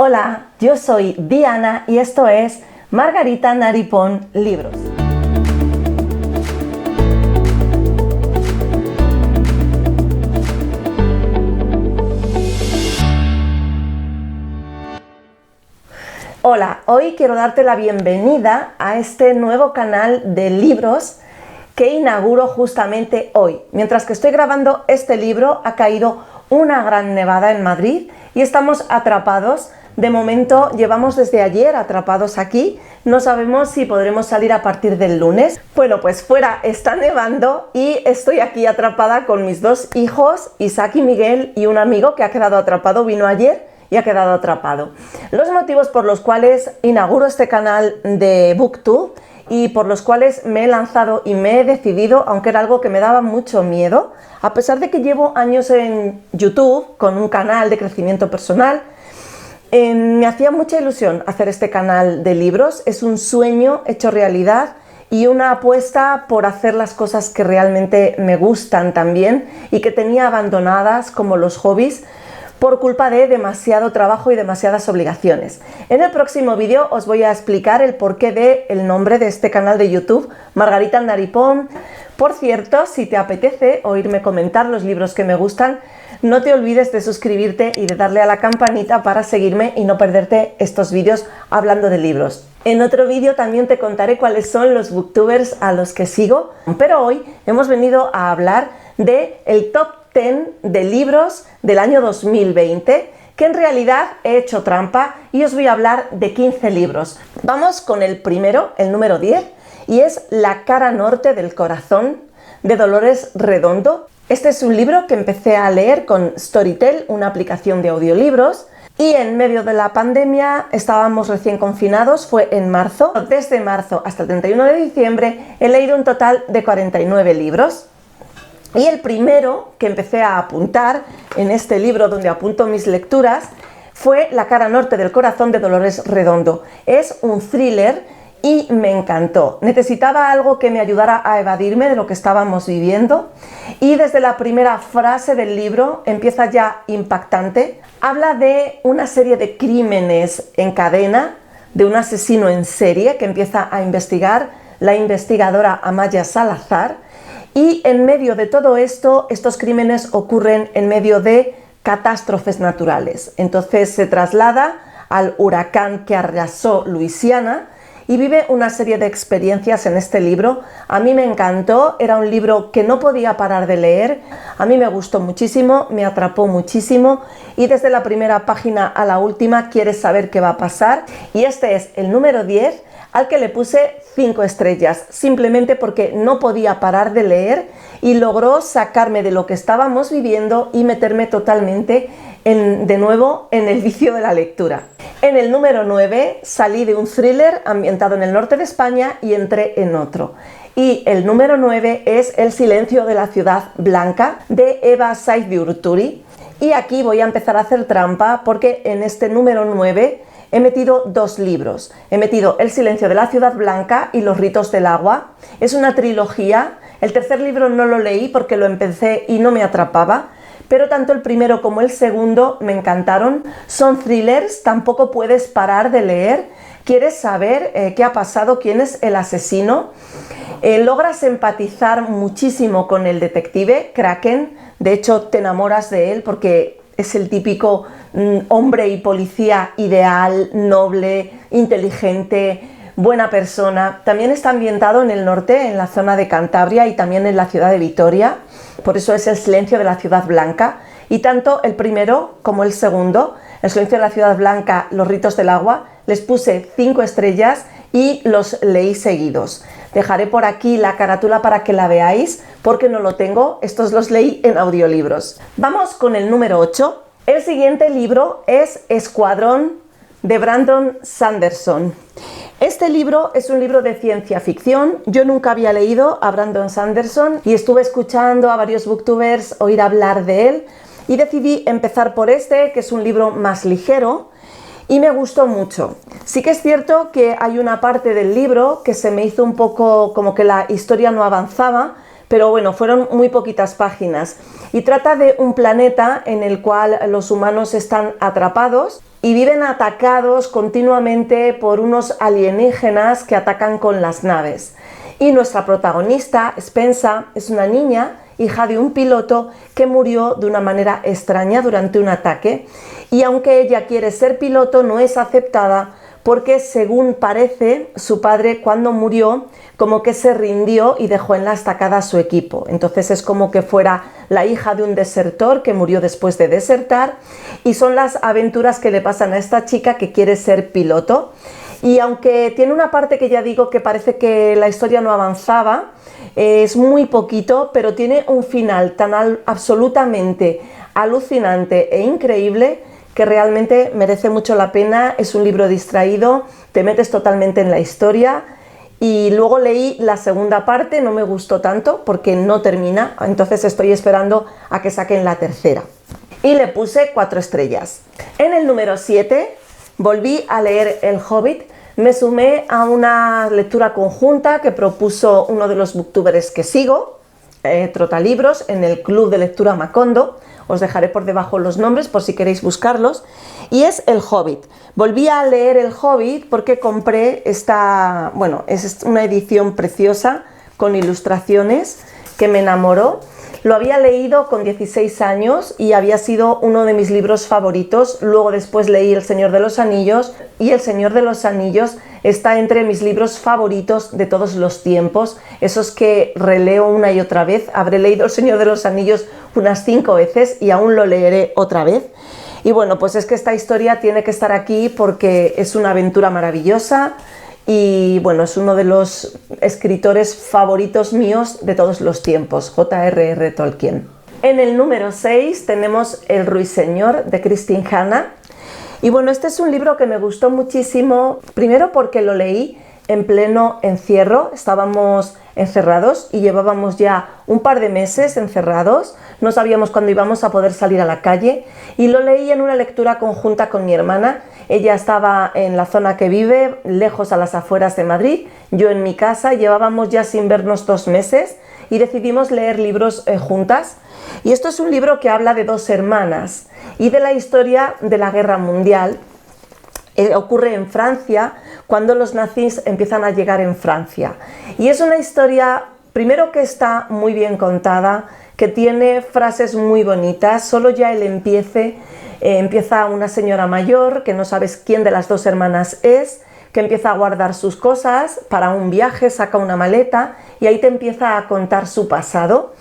Hola, yo soy Diana y esto es Margarita Naripón Libros. Hola, hoy quiero darte la bienvenida a este nuevo canal de libros que inauguro justamente hoy. Mientras que estoy grabando este libro, ha caído una gran nevada en Madrid y estamos atrapados. De momento llevamos desde ayer atrapados aquí, no sabemos si podremos salir a partir del lunes. Bueno, pues fuera está nevando y estoy aquí atrapada con mis dos hijos, Isaac y Miguel, y un amigo que ha quedado atrapado, vino ayer y ha quedado atrapado. Los motivos por los cuales inauguro este canal de BookTube y por los cuales me he lanzado y me he decidido, aunque era algo que me daba mucho miedo, a pesar de que llevo años en YouTube con un canal de crecimiento personal, me hacía mucha ilusión hacer este canal de libros. Es un sueño hecho realidad y una apuesta por hacer las cosas que realmente me gustan también y que tenía abandonadas, como los hobbies, por culpa de demasiado trabajo y demasiadas obligaciones. En el próximo vídeo os voy a explicar el porqué del nombre de este canal de YouTube, Margarita Naripón. Por cierto, si te apetece oírme comentar los libros que me gustan, no te olvides de suscribirte y de darle a la campanita para seguirme y no perderte estos vídeos hablando de libros. En otro vídeo también te contaré cuáles son los booktubers a los que sigo, pero hoy hemos venido a hablar del top 10 de libros del año 2020, que en realidad he hecho trampa y os voy a hablar de 15 libros. Vamos con el primero, el número 10, y es La cara norte del corazón, de Dolores Redondo. Este es un libro que empecé a leer con Storytel, una aplicación de audiolibros, y en medio de la pandemia estábamos recién confinados, fue en marzo. Desde marzo hasta el 31 de diciembre he leído un total de 49 libros. Y el primero que empecé a apuntar en este libro donde apunto mis lecturas fue La cara norte del corazón de Dolores Redondo. Es un thriller y me encantó. Necesitaba algo que me ayudara a evadirme de lo que estábamos viviendo y desde la primera frase del libro empieza ya impactante. Habla de una serie de crímenes en cadena, de un asesino en serie que empieza a investigar la investigadora Amaya Salazar, y en medio de todo esto, estos crímenes ocurren en medio de catástrofes naturales. Entonces se traslada al huracán que arrasó Luisiana y vive una serie de experiencias en este libro. A mí me encantó, era un libro que no podía parar de leer, a mí me gustó muchísimo, me atrapó muchísimo y desde la primera página a la última quieres saber qué va a pasar. Y este es el número 10, al que le puse 5 estrellas, simplemente porque no podía parar de leer y logró sacarme de lo que estábamos viviendo y meterme totalmente de nuevo en el vicio de la lectura. En el número 9 salí de un thriller ambientado en el norte de España y entré en otro. Y el número 9 es El silencio de la ciudad blanca, de Eva Saiz de Urturi. Y aquí voy a empezar a hacer trampa porque en este número 9 he metido 2 libros. He metido El silencio de la ciudad blanca y Los ritos del agua. Es una trilogía. El tercer libro no lo leí porque lo empecé y no me atrapaba, pero tanto el primero como el segundo me encantaron. Son thrillers, tampoco puedes parar de leer. Quieres saber qué ha pasado, quién es el asesino. Logras empatizar muchísimo con el detective Kraken. De hecho, te enamoras de él porque es el típico hombre y policía ideal, noble, inteligente, buena persona. También está ambientado en el norte, en la zona de Cantabria y también en la ciudad de Vitoria. Por eso es El silencio de la ciudad blanca. Y tanto el primero como el segundo, El silencio de la ciudad blanca, Los ritos del agua, les puse 5 estrellas y los leí seguidos. Dejaré por aquí la carátula para que la veáis porque no lo tengo, estos los leí en audiolibros. Vamos con el número 8. El siguiente libro es Escuadrón, de Brandon Sanderson. Este libro es un libro de ciencia ficción. Yo nunca había leído a Brandon Sanderson y estuve escuchando a varios booktubers oír hablar de él y decidí empezar por este, que es un libro más ligero y me gustó mucho. Sí que es cierto que hay una parte del libro que se me hizo un poco como que la historia no avanzaba, pero bueno, fueron muy poquitas páginas. Y trata de un planeta en el cual los humanos están atrapados y viven atacados continuamente por unos alienígenas que atacan con las naves. Y nuestra protagonista, Spensa, es una niña, hija de un piloto que murió de una manera extraña durante un ataque, y aunque ella quiere ser piloto, no es aceptada porque, según parece, su padre cuando murió como que se rindió y dejó en la estacada a su equipo. Entonces es como que fuera la hija de un desertor que murió después de desertar, y son las aventuras que le pasan a esta chica que quiere ser piloto. Y aunque tiene una parte que ya digo que parece que la historia no avanzaba, es muy poquito, pero tiene un final tan absolutamente alucinante e increíble que realmente merece mucho la pena. Es un libro distraído, te metes totalmente en la historia. Y luego leí la segunda parte, no me gustó tanto porque no termina, entonces estoy esperando a que saquen la tercera. Y le puse 4 estrellas. En el número 7 volví a leer El Hobbit. Me sumé a una lectura conjunta que propuso uno de los booktubers que sigo, Trotalibros, en el Club de Lectura Macondo. Os dejaré por debajo los nombres por si queréis buscarlos. Y es El Hobbit. Volví a leer El Hobbit porque compré esta, bueno, es una edición preciosa con ilustraciones que me enamoró. Lo había leído con 16 años y había sido uno de mis libros favoritos. Luego después leí El Señor de los Anillos, y El Señor de los Anillos está entre mis libros favoritos de todos los tiempos, esos que releo una y otra vez. Habré leído El Señor de los Anillos unas 5 veces y aún lo leeré otra vez. Y bueno, pues es que esta historia tiene que estar aquí porque es una aventura maravillosa. Y bueno, es uno de los escritores favoritos míos de todos los tiempos, J.R.R. Tolkien. En el número 6 tenemos El Ruiseñor, de Christine Hanna. Y bueno, este es un libro que me gustó muchísimo, primero porque lo leí en pleno encierro, estábamos encerrados y llevábamos ya un par de meses encerrados, no sabíamos cuándo íbamos a poder salir a la calle, y lo leí en una lectura conjunta con mi hermana. Ella estaba en la zona que vive, lejos a las afueras de Madrid, yo en mi casa. Llevábamos ya sin vernos 2 meses y decidimos leer libros juntas. Y esto es un libro que habla de 2 hermanas y de la historia de la Guerra Mundial. Ocurre en Francia, cuando los nazis empiezan a llegar en Francia. Y es una historia, primero, que está muy bien contada, que tiene frases muy bonitas. Solo ya el empieza una señora mayor, que no sabes quién de las 2 hermanas es, que empieza a guardar sus cosas para un viaje, saca una maleta y ahí te empieza a contar su pasado.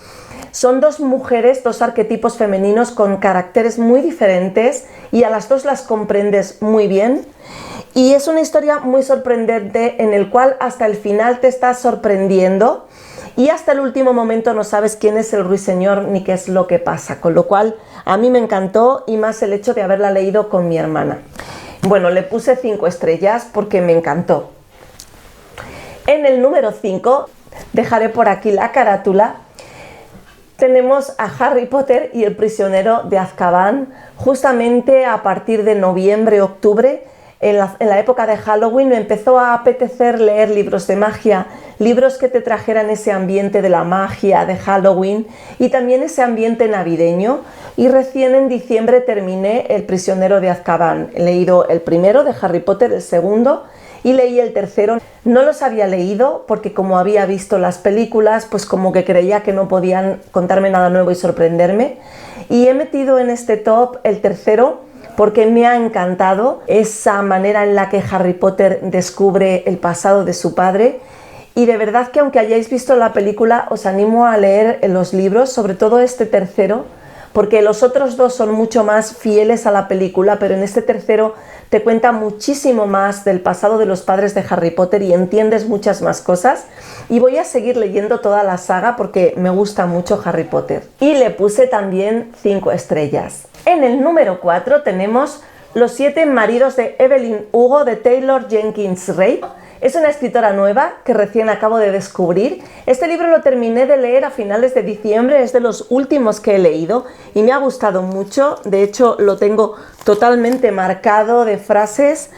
Son 2 mujeres, 2 arquetipos femeninos con caracteres muy diferentes, y a las 2 las comprendes muy bien. Y es una historia muy sorprendente en el cual hasta el final te estás sorprendiendo y hasta el último momento no sabes quién es el ruiseñor ni qué es lo que pasa, con lo cual a mí me encantó, y más el hecho de haberla leído con mi hermana. Bueno, le puse 5 estrellas porque me encantó. En el número 5, dejaré por aquí la carátula, tenemos a Harry Potter y el prisionero de Azkaban. Justamente a partir de noviembre-octubre, en la época de Halloween, me empezó a apetecer leer libros de magia, libros que te trajeran ese ambiente de la magia de Halloween y también ese ambiente navideño. Y recién en diciembre terminé El prisionero de Azkaban. He leído el primero de Harry Potter, el segundo, y leí el tercero. No los había leído porque, como había visto las películas, pues como que creía que no podían contarme nada nuevo y sorprenderme. Y he metido en este top el tercero porque me ha encantado esa manera en la que Harry Potter descubre el pasado de su padre. Y de verdad que, aunque hayáis visto la película, os animo a leer los libros, sobre todo este tercero, porque los otros 2 son mucho más fieles a la película, pero en este tercero te cuenta muchísimo más del pasado de los padres de Harry Potter y entiendes muchas más cosas. Y voy a seguir leyendo toda la saga porque me gusta mucho Harry Potter. Y le puse también 5 estrellas. En el número 4 tenemos Los 7 maridos de Evelyn Hugo, de Taylor Jenkins Reid. Es una escritora nueva que recién acabo de descubrir. Este libro lo terminé de leer a finales de diciembre, es de los últimos que he leído y me ha gustado mucho. De hecho, lo tengo totalmente marcado de frases.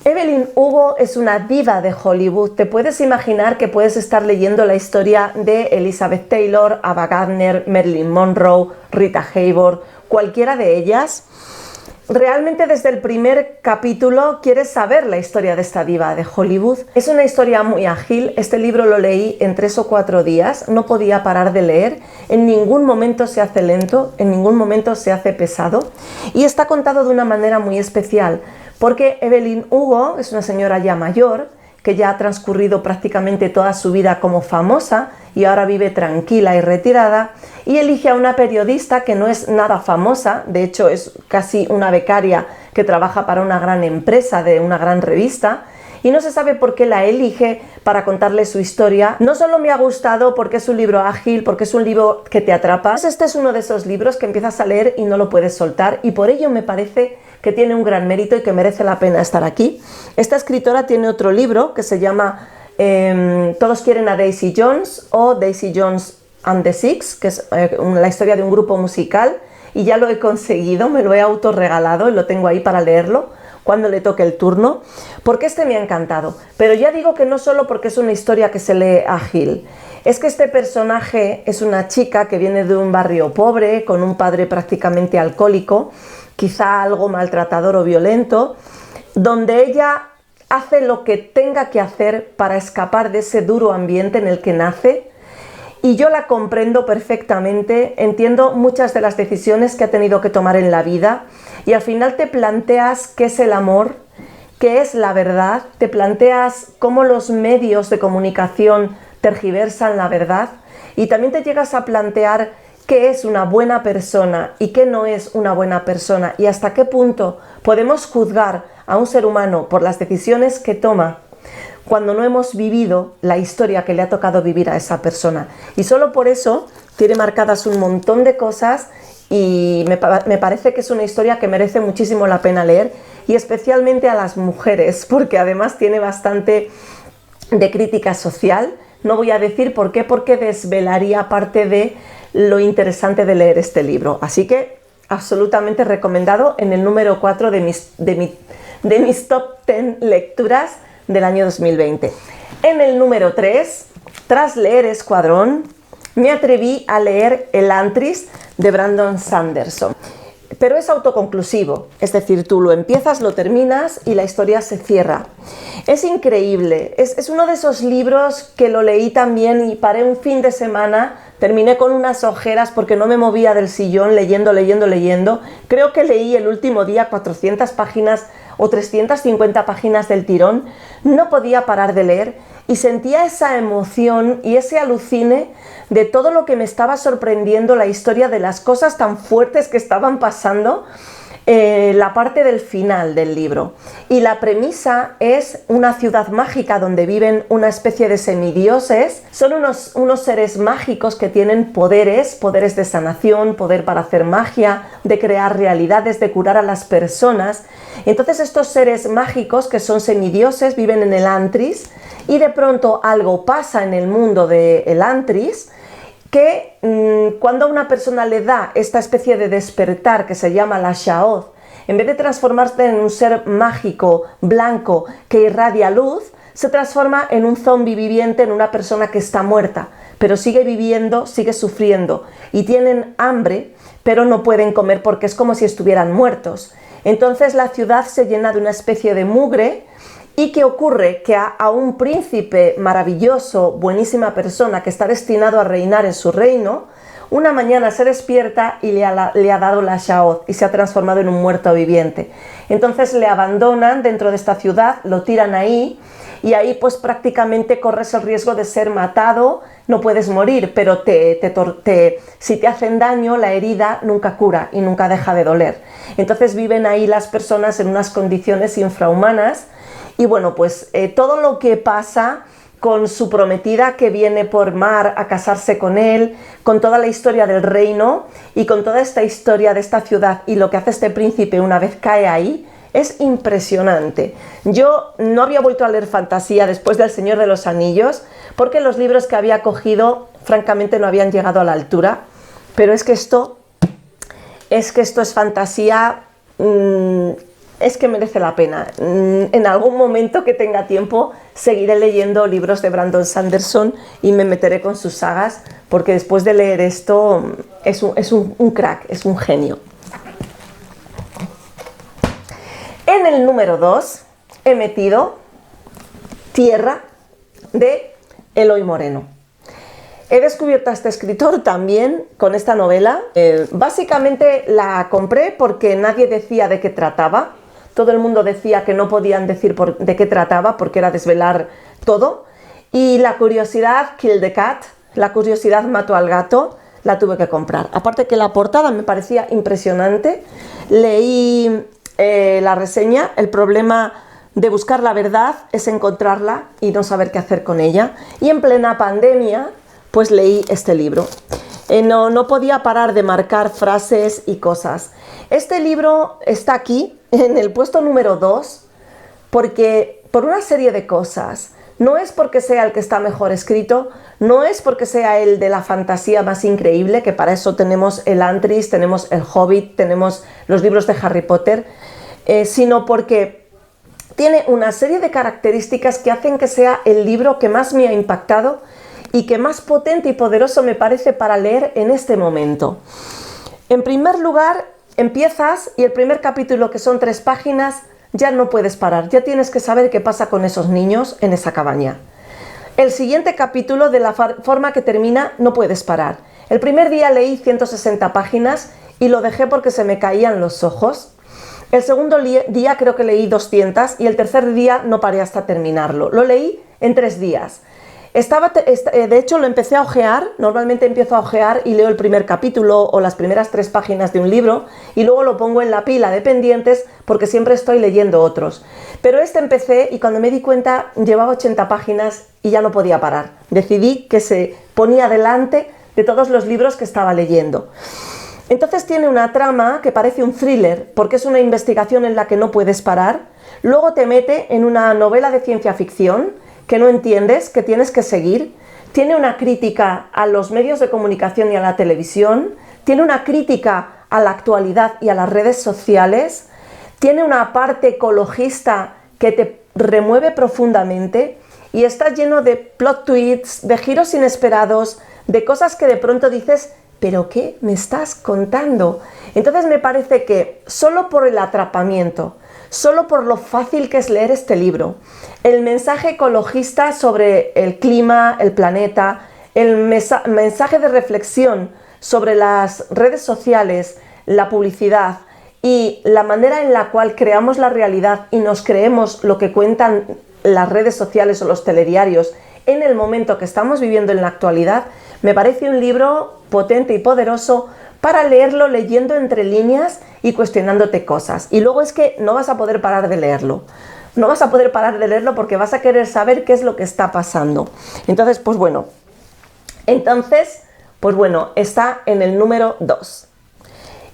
Evelyn Hugo es una diva de Hollywood. Te puedes imaginar que puedes estar leyendo la historia de Elizabeth Taylor, Ava Gardner, Marilyn Monroe, Rita Hayworth, cualquiera de ellas. Realmente desde el primer capítulo quieres saber la historia de esta diva de Hollywood. Es una historia muy ágil. Este libro lo leí en 3 o 4 días, no podía parar de leer. En ningún momento se hace lento, en ningún momento se hace pesado y está contado de una manera muy especial porque Evelyn Hugo es una señora ya mayor que ya ha transcurrido prácticamente toda su vida como famosa y ahora vive tranquila y retirada, y elige a una periodista que no es nada famosa, de hecho es casi una becaria que trabaja para una gran empresa de una gran revista, y no se sabe por qué la elige para contarle su historia. No solo me ha gustado porque es un libro ágil, porque es un libro que te atrapa, este es uno de esos libros que empiezas a leer y no lo puedes soltar, y por ello me parece que tiene un gran mérito y que merece la pena estar aquí. Esta escritora tiene otro libro que se llama Todos quieren a Daisy Jones o Daisy Jones and the Six, que es la historia de un grupo musical, y ya lo he conseguido, me lo he autorregalado y lo tengo ahí para leerlo cuando le toque el turno, porque este me ha encantado. Pero ya digo que no solo porque es una historia que se lee ágil, es que este personaje es una chica que viene de un barrio pobre, con un padre prácticamente alcohólico, quizá algo maltratador o violento, donde ella hace lo que tenga que hacer para escapar de ese duro ambiente en el que nace, y yo la comprendo perfectamente, entiendo muchas de las decisiones que ha tenido que tomar en la vida, y al final te planteas qué es el amor, qué es la verdad, te planteas cómo los medios de comunicación tergiversan la verdad, y también te llegas a plantear qué es una buena persona y qué no es una buena persona, y hasta qué punto podemos juzgar a un ser humano por las decisiones que toma cuando no hemos vivido la historia que le ha tocado vivir a esa persona. Y solo por eso tiene marcadas un montón de cosas, y me parece que es una historia que merece muchísimo la pena leer, y especialmente a las mujeres, porque además tiene bastante de crítica social. No voy a decir por qué, porque desvelaría parte de lo interesante de leer este libro. Así que absolutamente recomendado, en el número 4 de mis top 10 lecturas del año 2020. En el número 3, tras leer Escuadrón, me atreví a leer Elantris de Brandon Sanderson. Pero es autoconclusivo, es decir, tú lo empiezas, lo terminas y la historia se cierra. Es increíble, es uno de esos libros que lo leí también y paré un fin de semana, terminé con unas ojeras porque no me movía del sillón leyendo. Creo que leí el último día 400 páginas o 350 páginas del tirón, no podía parar de leer y sentía esa emoción y ese alucine de todo lo que me estaba sorprendiendo, la historia de las cosas tan fuertes que estaban pasando, la parte del final del libro. Y la premisa es una ciudad mágica donde viven una especie de semidioses. Son unos seres mágicos que tienen poderes de sanación, poder para hacer magia, de crear realidades, de curar a las personas. Entonces estos seres mágicos, que son semidioses, viven en Elantris, y de pronto algo pasa en el mundo de Elantris que cuando a una persona le da esta especie de despertar que se llama la Sha'oth, en vez de transformarse en un ser mágico, blanco, que irradia luz, se transforma en un zombi viviente, en una persona que está muerta, pero sigue viviendo, sigue sufriendo, y tienen hambre, pero no pueden comer porque es como si estuvieran muertos. Entonces la ciudad se llena de una especie de mugre. ¿Y qué ocurre? Que a un príncipe maravilloso, buenísima persona que está destinado a reinar en su reino, una mañana se despierta y le ha dado la Sha'oth y se ha transformado en un muerto viviente. Entonces le abandonan dentro de esta ciudad, lo tiran ahí, y ahí pues prácticamente corres el riesgo de ser matado. No puedes morir, pero si te hacen daño, la herida nunca cura y nunca deja de doler. Entonces viven ahí las personas en unas condiciones infrahumanas. Y bueno, pues todo lo que pasa con su prometida que viene por mar a casarse con él, con toda la historia del reino y con toda esta historia de esta ciudad y lo que hace este príncipe una vez cae ahí, es impresionante. Yo no había vuelto a leer fantasía después del Señor de los Anillos, porque los libros que había cogido francamente no habían llegado a la altura, pero es que esto es fantasía es que merece la pena. En algún momento que tenga tiempo seguiré leyendo libros de Brandon Sanderson y me meteré con sus sagas, porque después de leer esto es un crack, es un genio. En el número 2 he metido Tierra, de Eloy Moreno. He descubierto a este escritor también con esta novela. Básicamente la compré porque nadie decía de qué trataba. Todo el mundo decía que no podían decir de qué trataba porque era desvelar todo. Y la curiosidad killed the cat, la curiosidad mató al gato, la tuve que comprar. Aparte que la portada me parecía impresionante. Leí la reseña. El problema de buscar la verdad es encontrarla y no saber qué hacer con ella. Y en plena pandemia, pues leí este libro. No podía parar de marcar frases y cosas. Este libro está aquí, en el puesto número 2, porque por una serie de cosas. No es porque sea el que está mejor escrito, no es porque sea el de la fantasía más increíble, que para eso tenemos el Antris, tenemos el Hobbit, tenemos los libros de Harry Potter, sino porque tiene una serie de características que hacen que sea el libro que más me ha impactado y que más potente y poderoso me parece para leer en este momento. En primer lugar, empiezas y el primer capítulo, que son 3 páginas, ya no puedes parar, ya tienes que saber qué pasa con esos niños en esa cabaña. El siguiente capítulo, de la forma que termina, no puedes parar. El primer día leí 160 páginas y lo dejé porque se me caían los ojos. El segundo día creo que leí 200 y el tercer día no paré hasta terminarlo. Lo leí en 3 días. De hecho lo empecé a hojear. Normalmente empiezo a hojear y leo el primer capítulo o las primeras 3 páginas de un libro y luego lo pongo en la pila de pendientes porque siempre estoy leyendo otros. Pero empecé y cuando me di cuenta llevaba 80 páginas y ya no podía parar. Decidí que se ponía delante de todos los libros que estaba leyendo. Entonces tiene una trama que parece un thriller porque es una investigación en la que no puedes parar. Luego te mete en una novela de ciencia ficción que no entiendes, que tienes que seguir. Tiene una crítica a los medios de comunicación y a la televisión. Tiene una crítica a la actualidad y a las redes sociales. Tiene una parte ecologista que te remueve profundamente y está lleno de plot twists, de giros inesperados, de cosas que de pronto dices, ¿pero qué me estás contando? Entonces me parece que solo por el atrapamiento, solo por lo fácil que es leer este libro, el mensaje ecologista sobre el clima, el planeta, el mensaje de reflexión sobre las redes sociales, la publicidad y la manera en la cual creamos la realidad y nos creemos lo que cuentan las redes sociales o los telediarios en el momento que estamos viviendo en la actualidad, me parece un libro potente y poderoso para leerlo leyendo entre líneas y cuestionándote cosas. Y luego es que no vas a poder parar de leerlo. No vas a poder parar de leerlo porque vas a querer saber qué es lo que está pasando. Entonces, pues bueno, está en el número 2.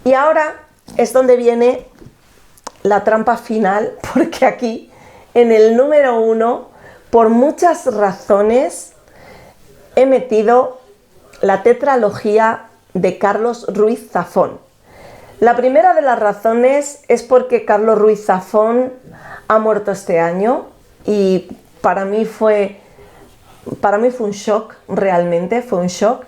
Y ahora es donde viene la trampa final, porque aquí, en el número 1, por muchas razones, he metido la tetralogía de Carlos Ruiz Zafón. La primera de las razones es porque Carlos Ruiz Zafón ha muerto este año y para mí fue un shock, realmente fue un shock.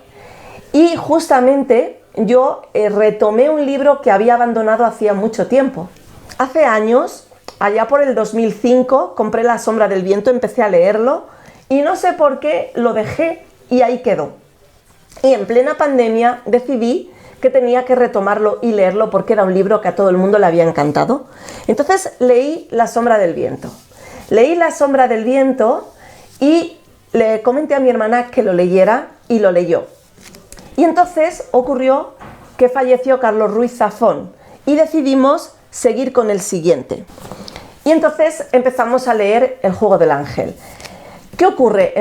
Y justamente yo retomé un libro que había abandonado hacía mucho tiempo. Hace años, allá por el 2005, compré La sombra del viento, empecé a leerlo y no sé por qué lo dejé y ahí quedó. Y en plena pandemia decidí que tenía que retomarlo y leerlo porque era un libro que a todo el mundo le había encantado. Entonces leí La sombra del viento. Leí La sombra del viento y le comenté a mi hermana que lo leyera y lo leyó. Y entonces ocurrió que falleció Carlos Ruiz Zafón y decidimos seguir con el siguiente. Y entonces empezamos a leer El juego del ángel. ¿Qué ocurre?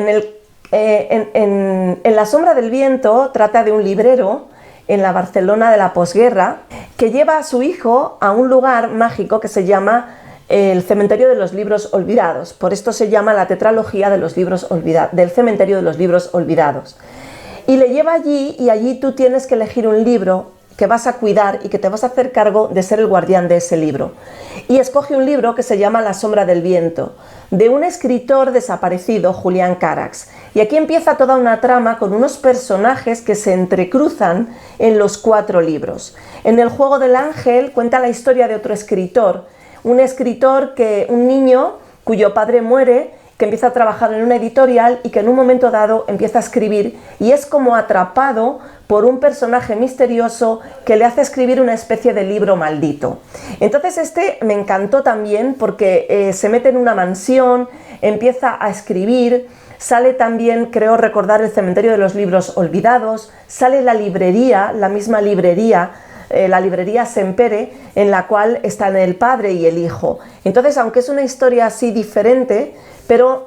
En La sombra del viento trata de un librero en la Barcelona de la posguerra que lleva a su hijo a un lugar mágico que se llama el cementerio de los libros olvidados. Por esto se llama la tetralogía de los libros del cementerio de los libros olvidados. Y le lleva allí y allí tú tienes que elegir un libro que vas a cuidar y que te vas a hacer cargo de ser el guardián de ese libro. Y escoge un libro que se llama La sombra del viento, de un escritor desaparecido, Julián Carax. Y aquí empieza toda una trama con unos personajes que se entrecruzan en los 4 libros. En El juego del ángel cuenta la historia de otro escritor, un niño cuyo padre muere, que empieza a trabajar en una editorial y que en un momento dado empieza a escribir y es como atrapado por un personaje misterioso que le hace escribir una especie de libro maldito. Entonces este me encantó también porque se mete en una mansión, empieza a escribir, sale también, creo recordar, el cementerio de los libros olvidados, sale la librería, la misma librería, la librería Sempere, en la cual están el padre y el hijo. Entonces, aunque es una historia así diferente, pero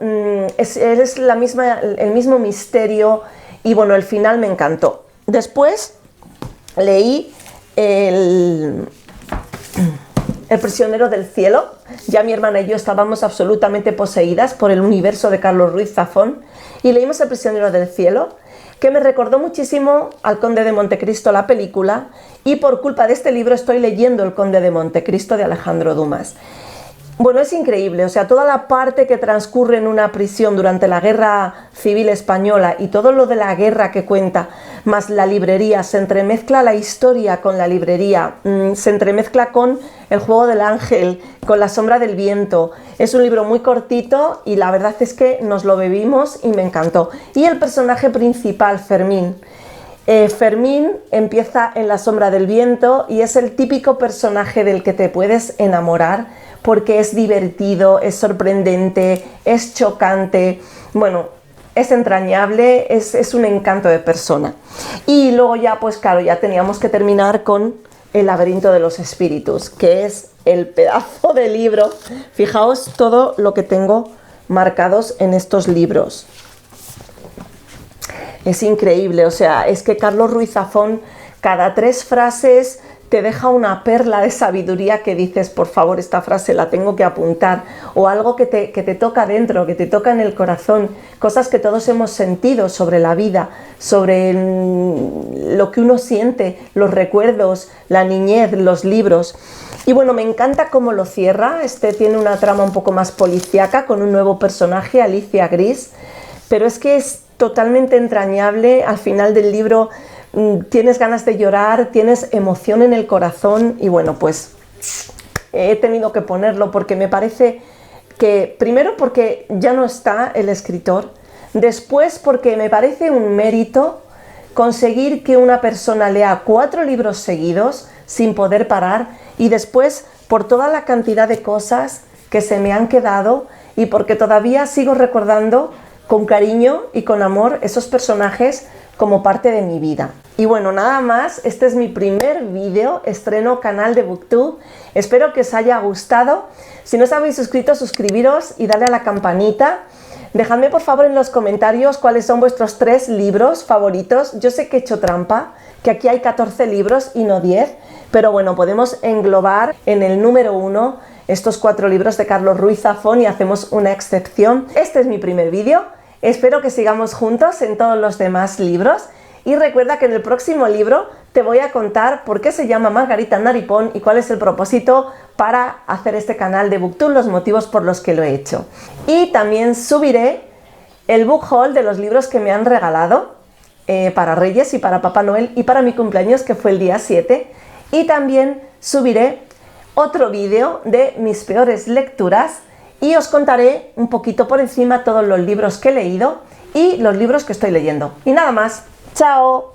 es el mismo misterio y bueno, el final me encantó. Después leí El prisionero del cielo. Ya mi hermana y yo estábamos absolutamente poseídas por el universo de Carlos Ruiz Zafón y leímos El prisionero del cielo, que me recordó muchísimo al Conde de Montecristo, la película, y por culpa de este libro estoy leyendo El Conde de Montecristo de Alejandro Dumas. Bueno, es increíble, o sea, toda la parte que transcurre en una prisión durante la Guerra Civil Española y todo lo de la guerra que cuenta, más la librería, se entremezcla la historia con la librería, se entremezcla con El juego del ángel, con La sombra del viento. Es un libro muy cortito y la verdad es que nos lo bebimos y me encantó. Y el personaje principal, Fermín. Fermín empieza en La sombra del viento y es el típico personaje del que te puedes enamorar porque es divertido, es sorprendente, es chocante, bueno, es entrañable, es un encanto de persona. Y luego ya, pues claro, ya teníamos que terminar con El laberinto de los espíritus, que es el pedazo de libro. Fijaos todo lo que tengo marcados en estos libros. Es increíble, o sea, es que Carlos Ruiz Zafón, cada 3 frases te deja una perla de sabiduría que dices, por favor, esta frase la tengo que apuntar, o algo que te toca dentro, que te toca en el corazón, cosas que todos hemos sentido sobre la vida, sobre lo que uno siente, los recuerdos, la niñez, los libros. Y bueno, me encanta cómo lo cierra. Este tiene una trama un poco más policíaca con un nuevo personaje, Alicia Gris, pero es que es totalmente entrañable. Al final del libro tienes ganas de llorar, tienes emoción en el corazón y bueno, pues he tenido que ponerlo porque me parece que, primero porque ya no está el escritor, después porque me parece un mérito conseguir que una persona lea 4 libros seguidos sin poder parar y después por toda la cantidad de cosas que se me han quedado y porque todavía sigo recordando con cariño y con amor esos personajes como parte de mi vida. Y bueno, nada más, este es mi primer vídeo, estreno canal de Booktube, espero que os haya gustado. Si no os habéis suscrito, suscribiros y darle a la campanita. Dejadme por favor en los comentarios cuáles son vuestros 3 libros favoritos. Yo sé que he hecho trampa, que aquí hay 14 libros y no 10, pero bueno, podemos englobar en el número 1 estos 4 libros de Carlos Ruiz Zafón y hacemos una excepción. Este es mi primer vídeo. Espero que sigamos juntos en todos los demás libros y recuerda que en el próximo libro te voy a contar por qué se llama Margarita Naripón y cuál es el propósito para hacer este canal de Booktube, los motivos por los que lo he hecho. Y también subiré el book haul de los libros que me han regalado para Reyes y para Papá Noel y para mi cumpleaños, que fue el día 7. Y también subiré otro vídeo de mis peores lecturas y os contaré un poquito por encima todos los libros que he leído y los libros que estoy leyendo. Y nada más. ¡Chao!